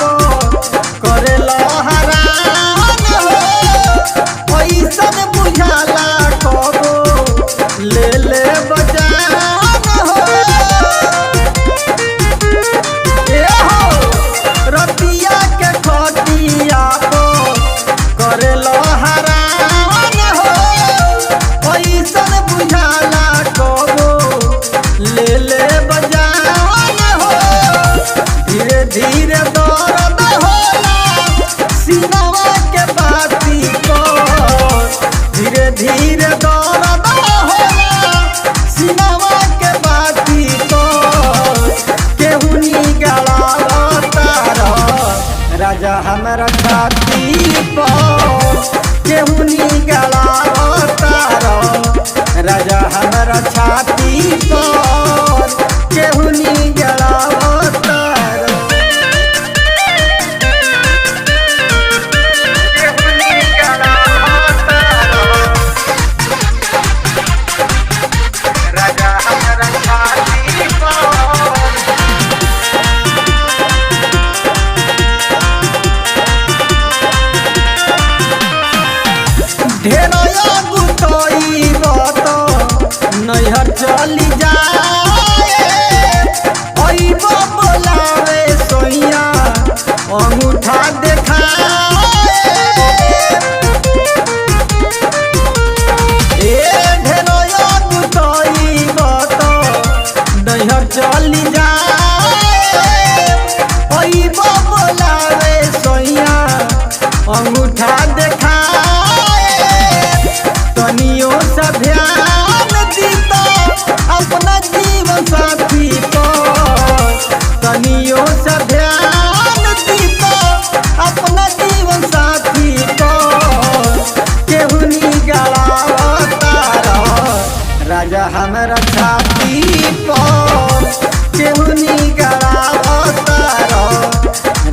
पो करेला हरान हो ऐसन बुझाला कबो ले ले बजान हो ए हो रतिया के खटिया पो करेला हरान हो ऐसन बुझाला कबो ले ले बजान हो धीरे धीरे दर्द होला सीनावा के बाती पर धीरे धीरे दर्द होला सीनावा के बाती पर केहुनी गड़ावता राजा हमरा छाती पर केहुनी गड़ावता राजा हमरा छाती पर केहुनी गड़ावता राजा हमरा छाती पर ढेरया गुतई बत नैहर चली जाए अइब बोलावे सोइया अंगूठा देखाए ए ढेरया गुतई बत नैहर चली जाए अइब बोलावे सोइया अंगूठा देखाए तनियो सा ध्यान दीता अपना जीवन साथी पर तनियो सा ध्यान दीता अपना जीवन साथी पर केहुनी गड़ावता राजा हमरा छाती पर केहुनी गड़ावता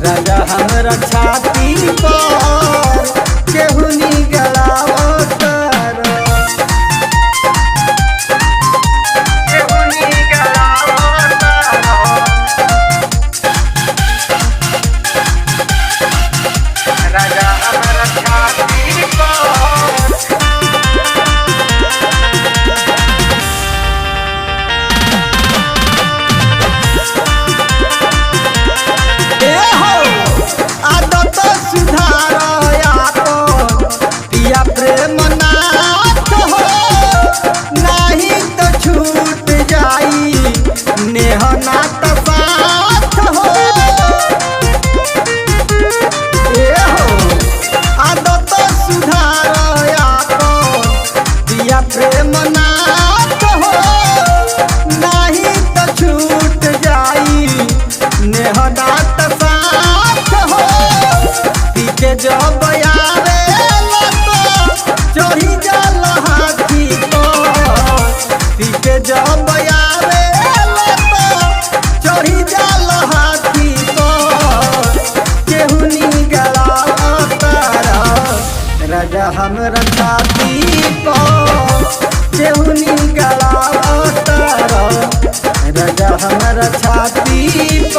राजा हमरा छाती पर केहुनी गड़ावता केहुनी गड़ावता राजा हमरा छाती पर ए हो आदत सुधार आपन पिया प्रेम नाथ हो नाही तो छूट जाई नेह नात साथ हो ए हो आदत सुधार आपन पिया प्रेम नाथ हो नाही तो छूट जाई नेह नात साथ हो पीछे जब आवे चढ़ी जल हाथी पर पीछे जब आवे चढ़ी जल हाथी पर केहुनी गड़ावता राजा हमरा छाती पर केहुनी गड़ावता राजा हमरा छाती पर